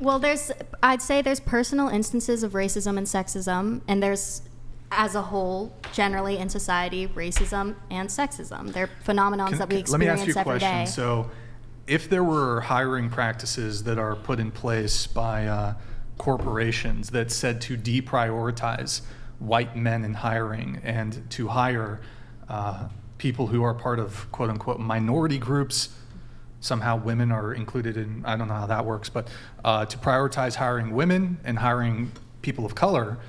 Well, I'd say there's personal instances of racism and sexism, and there's, as a whole, generally in society, racism and sexism. They're phenomenons that we experience every day. Let me ask you a question. So if there were hiring practices that are put in place by corporations that said to deprioritize white men in hiring and to hire people who are part of quote unquote minority groups, somehow women are included in, I don't know how that works, but to prioritize hiring women and hiring people of color,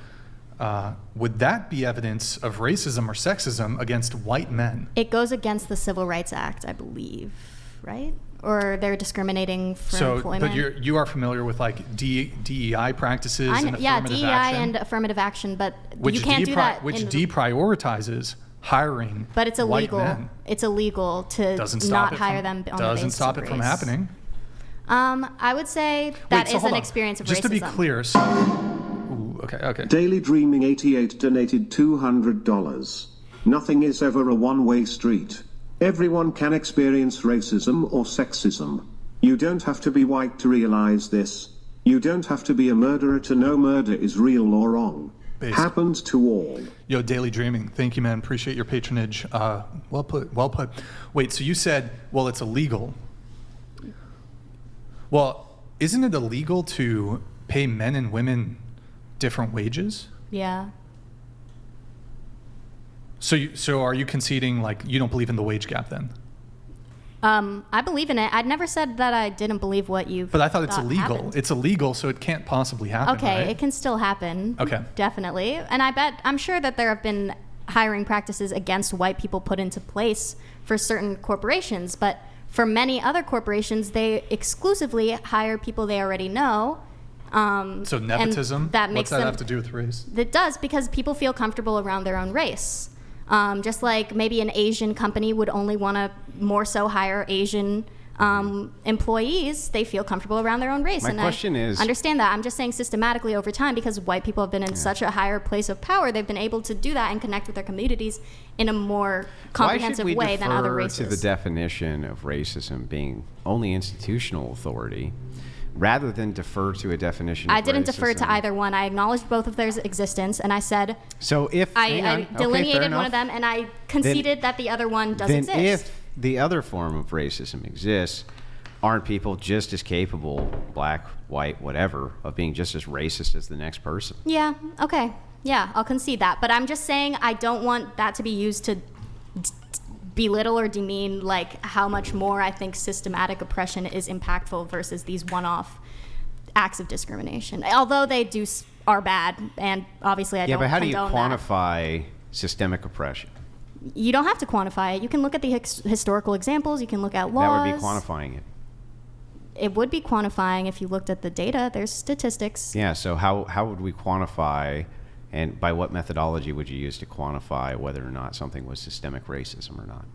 would that be evidence of racism or sexism against white men? It goes against the Civil Rights Act, I believe, right? Or they're discriminating for employment. But you are familiar with like DEI practices and affirmative action? Yeah, DEI and affirmative action, but you can't do that. Which deprioritizes hiring but it's illegal. White men. It's illegal to not hire them on the basis of race. Doesn't stop it from happening. I would say that is an experience of racism. Just to be clear, okay. Daily Dreaming 88 donated $200. Nothing is ever a one-way street. Everyone can experience racism or sexism. You don't have to be white to realize this. You don't have to be a murderer to know murder is real or wrong. Happens to all. Yo, Daily Dreaming, thank you, man. Appreciate your patronage. Well put. Wait, so you said, well, it's illegal. Well, isn't it illegal to pay men and women different wages? Yeah. So are you conceding like you don't believe in the wage gap then? I believe in it. I'd never said that I didn't believe what you. But I thought it's illegal. Happened. It's illegal, so it can't possibly happen. Okay, right? It can still happen. Okay. Definitely. And I'm sure that there have been hiring practices against white people put into place for certain corporations, but for many other corporations, they exclusively hire people they already know. So nepotism? What's that have to do with race? It does, because people feel comfortable around their own race. Just like maybe an Asian company would only want to more so hire Asian employees, they feel comfortable around their own race. My question is... understand that. I'm just saying systematically over time, because white people have been in such a higher place of power, they've been able to do that and connect with their communities in a more comprehensive way than other races. Why should we defer to the definition of racism being only institutional authority rather than defer to a definition of racism? I didn't defer to either one. I acknowledged both of their existence, and I said so if I delineated one of them, and I conceded that the other one does exist. If the other form of racism exists, aren't people just as capable, black, white, whatever, of being just as racist as the next person? Yeah, okay. Yeah, I'll concede that. But I'm just saying I don't want that to be used to belittle or demean like how much more I think systematic oppression is impactful versus these one-off acts of discrimination. Although they are bad, and obviously I don't condone that. Yeah, but how do you quantify systemic oppression? You don't have to quantify it. You can look at the historical examples. You can look at laws. That would be quantifying it. It would be quantifying if you looked at the data. There's statistics. Yeah, so how would we quantify, and by what methodology would you use to quantify whether or not something was systemic racism or not?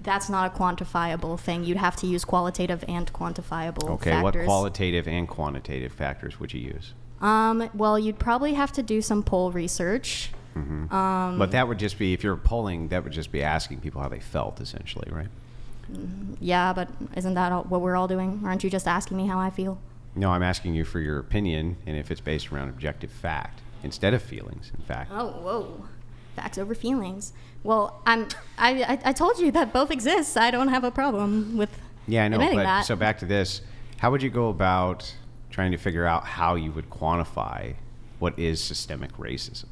That's not a quantifiable thing. You'd have to use qualitative and quantifiable factors. Okay, what qualitative and quantitative factors would you use? Well, you'd probably have to do some poll research. Mm-hmm. But that would just be, if you're polling, that would just be asking people how they felt, essentially, right? Yeah, but isn't that what we're all doing? Aren't you just asking me how I feel? No, I'm asking you for your opinion, and if it's based around objective fact instead of feelings, in fact. Oh, whoa. Facts over feelings. Well, I told you that both exist. I don't have a problem with admitting that. So back to this. How would you go about trying to figure out how you would quantify what is systemic racism?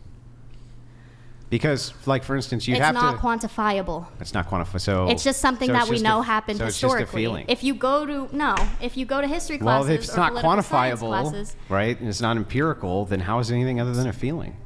Because, like, for instance, it's not quantifiable. It's not quantifiable. So it's just something that we know happened historically. It's just a feeling. If you go to history classes, well, if it's not quantifiable, classes, right, and it's not empirical, then how is it anything other than a feeling?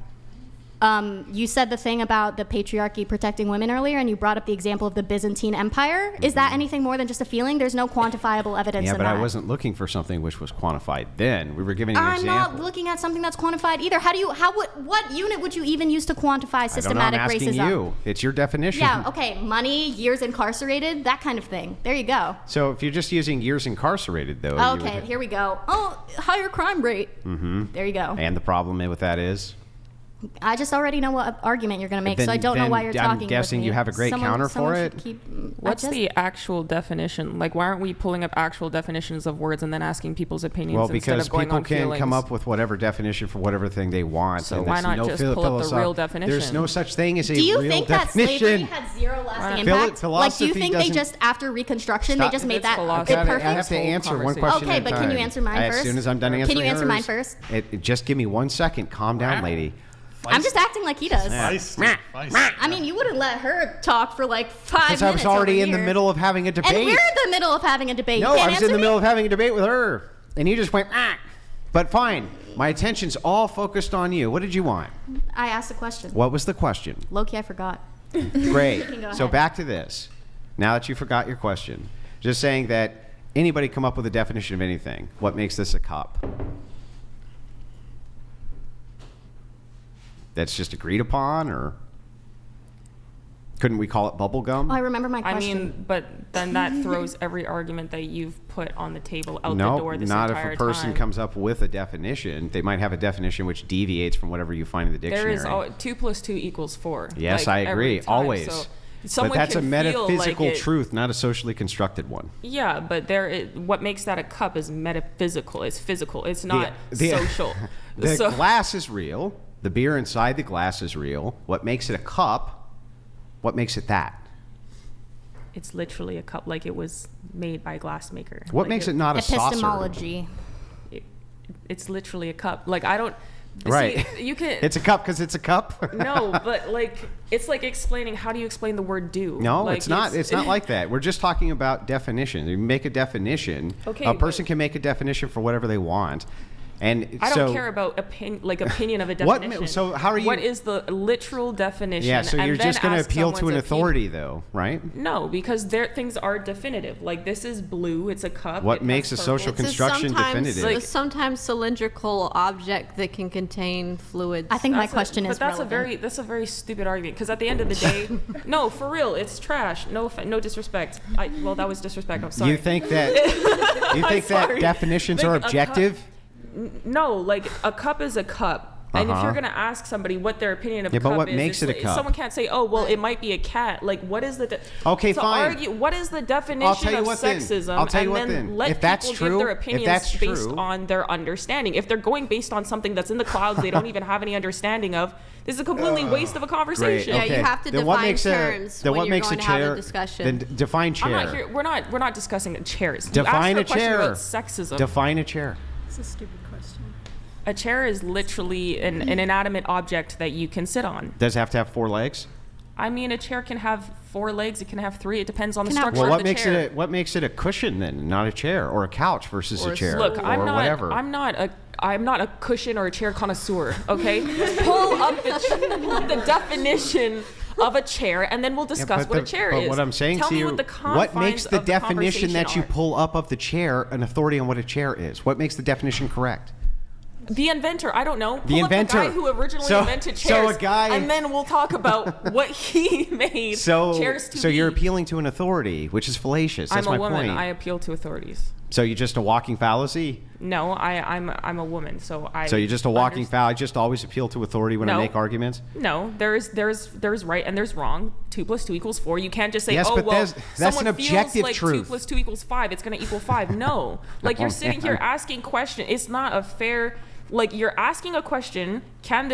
You said the thing about the patriarchy protecting women earlier, and you brought up the example of the Byzantine Empire. Mm-hmm. Is that anything more than just a feeling? There's no quantifiable evidence in that. Yeah, but I wasn't looking for something which was quantified then. We were giving an example. I'm not looking at something that's quantified either. What unit would you even use to quantify systematic racism? I don't know, I'm asking you. It's your definition. Yeah, okay. Money, years incarcerated, that kind of thing. There you go. So if you're just using years incarcerated, though. Okay, here we go. Oh, higher crime rate. Mm-hmm. There you go. And the problem with that is? I just already know what argument you're going to make, so I don't know why you're talking with me. I'm guessing you have a great counter for it. What's the actual definition? Like, why aren't we pulling up actual definitions of words and then asking people's opinions Well, instead because of going people on can feelings? come up with whatever definition for whatever thing they want. So and why that's not just pull up the real definition? There's no such thing as a Do you real think that definition. slavery had zero lasting Philo- impact? Like, do you philosophy think they doesn't- just, after Reconstruction, they just made It's that philosophy. it perfect? I have to answer one question Okay, at a but can you time. answer mine As first? soon as I'm done answering Can you answer mine hers, first? Just give me 1 second. Calm down, lady. I'm just acting like he does. Feisty. I mean, you wouldn't let her talk for like 5 minutes. Because I was already over in the here. middle of having a debate. And we're in the middle of having a debate. No, you can't I was answer in the me? middle of having a debate with her. And you just went, ah. But fine. My attention's all focused on you. What did you want? I asked a question. What was the question? Loki, I forgot. Great. can go So ahead. back to this. Now that you forgot your question, just saying that anybody come up with a definition of anything. What makes this a cup? That's just agreed upon, or couldn't we call it bubble gum? Oh, I remember my I question. mean, but then that throws every argument that you've put on the table out the No, door this not entire if a person time. comes up with a definition. They might have a definition which deviates from whatever you find in the dictionary. There is 2 + 2 = 4. Yes, like, I agree. every time. Always. So but someone that's a can feel metaphysical like it- truth, not a socially constructed one. Yeah, but what makes that a cup is metaphysical. It's physical. It's not social. The So- glass is real. The beer inside the glass is real. What makes it a cup? What makes it that? It's literally a cup, like it was made by a glassmaker. What Like makes it not a saucer? Epistemology. It's literally a cup. Like I don't. Right. See, you can. It's a cup because it's a cup. No, but like it's like explaining. How do you explain the word "do"? No, Like, it's not. It's not like that. We're just talking about definition. You make a definition. Okay, A person but- can make a definition for whatever they want, and I so don't care about opinion of a What- definition. so how are you- What is the literal definition? yeah. So and you're then just going to ask appeal to an someone's opinion. authority, though, right? No, because things are definitive. Like this is blue. It's a cup. What it makes has a social purple. construction definitive? Like- a sometimes cylindrical object that can contain fluids. I think my That's question is But that's relevant. that's a very stupid argument because at the end of the day, no, for real, it's trash. No, no disrespect. Well, that was disrespect. I'm sorry. You think that you think that sorry. definitions Like, are a cup- objective? No, like a cup is a cup. And if Uh-huh. you're gonna ask somebody what their opinion of Yeah, a but cup what is, makes it's it a like- cup? Someone can't say, "Oh, well, it might be a cat." Like, what is the? Okay, to fine. Argue, what is the definition I'll tell you of what then. sexism? I'll tell you and what then then. let If that's people true- give their if opinions that's based true- on their understanding. If they're going based on something that's in the clouds, they don't even have any understanding of. This is a completely waste of a conversation. Yeah, Okay. you have to Then what define makes terms then when what you're makes going a to have chair? a discussion. Then define chair. I'm not here. We're not discussing chairs. You Define a asked the question chair. about sexism. Define a chair. It's a stupid question. A chair is literally an inanimate object that you can sit on. Does it have to have 4 legs? I mean, a chair can have 4 legs. It can have 3. It depends on the Can have- structure Well, of what the makes chair. it what makes it a cushion then, not a chair, or a couch versus Or a a chair, Look, or I'm not. whatever? I'm not a cushion or a chair connoisseur. Okay, pull up the definition of a chair, and then we'll discuss what a chair but is. what I'm saying Tell to me you, what the what makes confines the of the definition that you conversation are. pull up of the chair an authority on what a chair is? What makes the definition correct? The inventor, I don't know. The Pull inventor. Up the guy who originally So- invented so chairs, a guy- and then we'll talk about what he made chairs to So be. you're appealing to an authority, which is fallacious. That's I'm a my woman. point. I appeal to authorities. So you're just a walking fallacy? No, I'm a woman, so I. So you're just a walking understand- foul. I just always appeal to authority when I No. make arguments? No, there's right and there's wrong. 2 + 2 = 4. You can't just say, Yes, oh but well, that's someone an objective feels like truth. 2 + 2 = 5. It's gonna equal 5. No, like you're Oh, sitting here man. asking questions. It's not a fair. Like you're asking a question. Can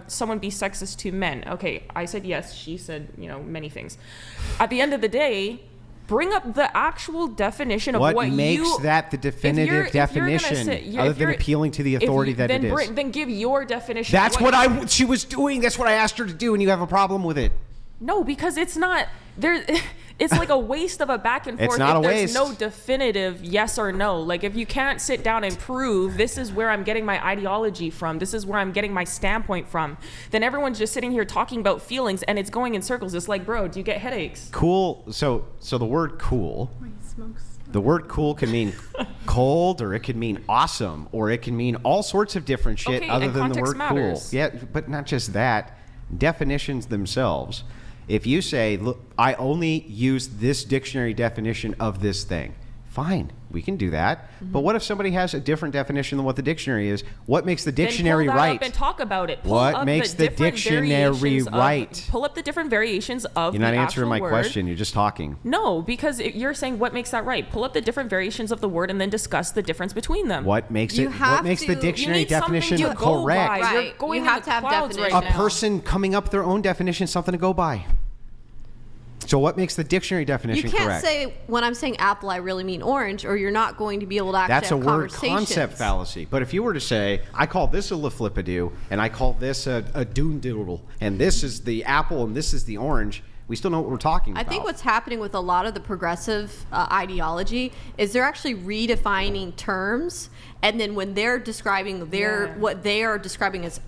someone be sexist to men? Okay, I said yes. She said many things. At the end of the day, bring up the actual definition of What what makes you, that the definitive definition, other than appealing to the authority that it is? Then give your definition. That's of what she was doing. That's what I asked her to do, and you have a problem with it. No, because it's not there. It's like a waste of a back and forth. It's not if a there's waste. no definitive yes or no. Like if you can't sit down and prove this is where I'm getting my ideology from, this is where I'm getting my standpoint from, then everyone's just sitting here talking about feelings and it's going in circles. It's like, bro, do you get headaches? Cool. So the word cool. The word cool can mean cold, or it can mean awesome, or it can mean all sorts of different shit Okay, other and than the context word matters. cool. Yeah, but not just that. Definitions themselves. If you say, look, I only use this dictionary definition of this thing, Fine, we can do that. But what if somebody has a different definition than what the dictionary is? What makes the dictionary then pull that right? up and talk about it. Pull What up makes the different dictionary variations right? Pull up the different variations of You're not the answering actual my word. question. You're just talking. No, because you're saying what makes that right. Pull up the different variations of the word and then discuss the difference between them. What makes You it? What have makes the to- dictionary You need something definition to go correct? by. Right. You're going You have in to have the clouds right definition. A now. person coming up with their own definition, something to go by. So what makes the dictionary You definition can't correct? say when I'm saying apple, I really mean orange, or you're not going to be able to actually That's a have word conversations. concept fallacy. But if you were to say, I call this a laflipidoo, and I call this a doondoodle, and this is the apple, and this is the orange, we still know what we're talking I about. think what's happening with a lot of the progressive ideology is they're actually redefining terms, and then when they're describing what they are describing as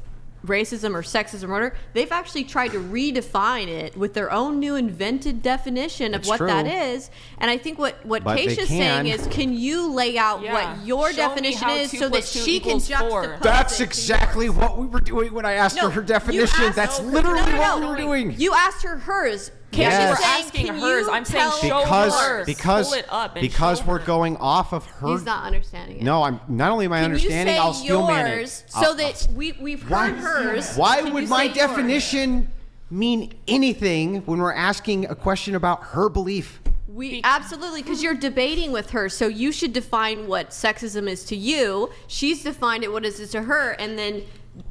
racism or sexism or whatever, they've actually tried to redefine it with their own new invented definition of It's what true. that is. And I think what But they Keisha's can. saying is, can you lay out Yeah. what your Show me definition how is 2 so that plus 2 she can equals 4. juxtapose That's it to exactly yours. what we were doing when I asked her her definition. asked- That's No, literally no, what no. we were doing. You asked her hers. Yes. Keisha's We're saying, asking can hers. you I'm saying tell show yours? because Pull it up and because show we're her. going off of her. He's not understanding it. No, I'm not only am I Can understanding. you say I'll still man it. yours so that we've heard hers? Why Can would you my say yours? definition mean anything when we're asking a question about her belief? We absolutely, because you're debating with her, so you should define what sexism is to you. She's defined it what is it to her, and then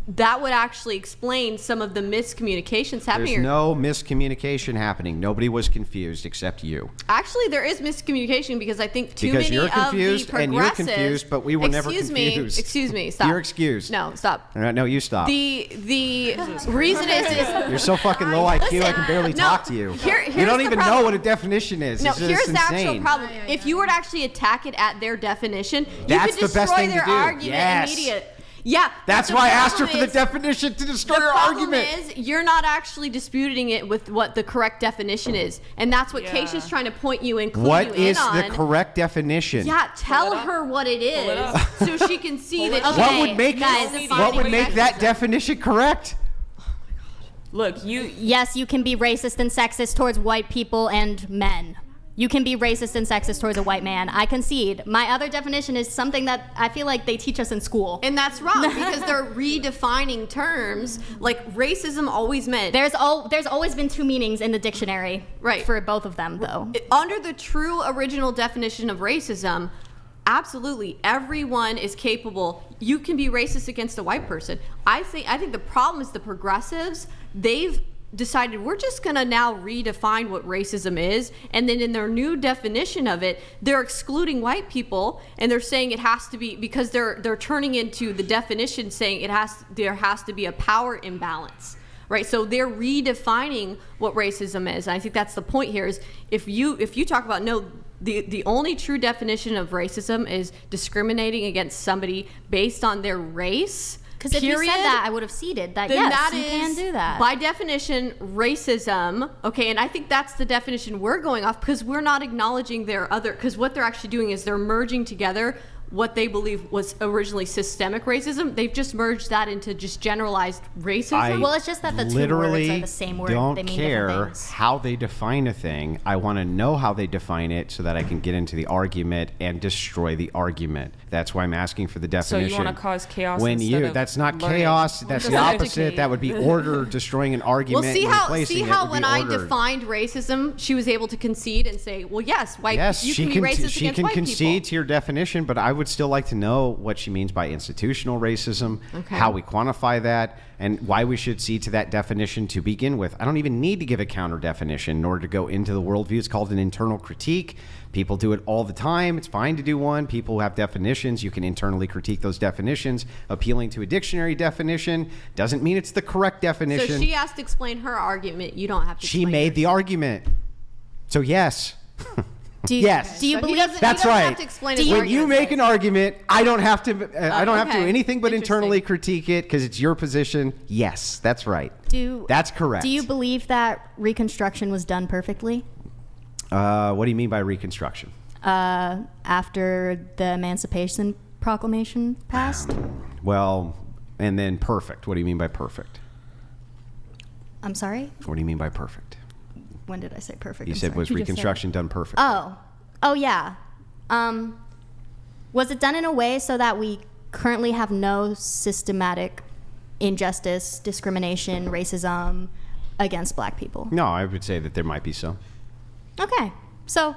that would actually explain some of the miscommunications happening There's here. no miscommunication happening. Nobody was confused except you. Actually, there is miscommunication because I think too Because many you're of the confused and you're progressives- confused, but we were never confused. Excuse me. Stop. You're excused. No, stop. No, you stop. The reason is You're so fucking low IQ, I can barely no, talk to you. here's You don't the even problem. know what a definition is. No, It's just here's the insane. actual problem. If you were to actually attack it at their definition, That's you the could best destroy thing to their do. argument Yes. immediately. Yeah. That's but why I asked her for problem the is- definition to destroy The her problem argument. is you're not actually disputing it with what the correct definition is, and that's what Yeah. Keisha's trying to point you and clue What you is in on. the correct definition? Yeah, tell it up. her what it Pull it is up. so she can see that. up. she- What Okay, would make guys, what would defining make that sexism. definition correct? Look, you Yes, you can be racist and sexist towards white people and men. You can be racist and sexist towards a white man. I concede. My other definition is something that I feel like they teach us in school. And that's wrong because they're redefining terms. Like racism always meant There's always been two meanings in the dictionary, Right. for both of them, though. under the true original definition of racism. Absolutely, everyone is capable. You can be racist against a white person. I think the problem is the progressives. They've decided we're just going to now redefine what racism is, and then in their new definition of it, they're excluding white people, and they're saying it has to be because they're turning into the definition saying there has to be a power imbalance. Right, so they're redefining what racism is. And I think that's the point here. Is if you talk about the only true definition of racism is discriminating against somebody based on their race. Because if you said that, I would have ceded that, yes, you can do that. By definition, racism. Okay, and I think that's the definition we're going off because we're not acknowledging their other. Because what they're actually doing is they're merging together what they believe was originally systemic racism. They've just merged that into just generalized racism. Well, it's just that the two literally words are the same word. don't They mean care different things. how they define a thing. I want to know how they define it so that I can get into the argument and destroy the argument. That's why I'm asking for the So you definition. wanna cause chaos When instead you of that's not learning. chaos. That's the Just opposite. educate. That would be order, destroying an argument. Well, and replacing it would when be I ordered. defined racism, she was able to concede and say, "Well, yes, white. Yes, you she can can. be racist She against can white concede people." to your definition, but I would still like to know what she means by institutional racism, Okay. how we quantify that, and why we should see to that definition to begin with. I don't even need to give a counter definition in order to go into the worldview. It's called an internal critique. People do it all the time. It's fine to do one. People who have definitions, you can internally critique those definitions. Appealing to a dictionary definition doesn't mean it's the correct So definition. she has to explain her argument. You don't have to. She explain made yours. the argument. So yes. Do you, Yes. Do you So he believe doesn't- That's he doesn't right. have to explain Do his you- When you argument. make an argument, I don't have to. I don't have to do okay. anything but internally Interesting. critique it because it's your position. Yes, that's right. That's correct. Do you believe that Reconstruction was done perfectly? What do you mean by Reconstruction? After the Emancipation Proclamation passed? Well, and then perfect. What do you mean by perfect? I'm sorry? What do you mean by perfect? When did I say perfect? You I'm said sorry. was You just said it. Reconstruction done perfect? Oh yeah. Was it done in a way so that we currently have no systematic injustice, discrimination, racism against black people? No, I would say that there might be some. Okay. So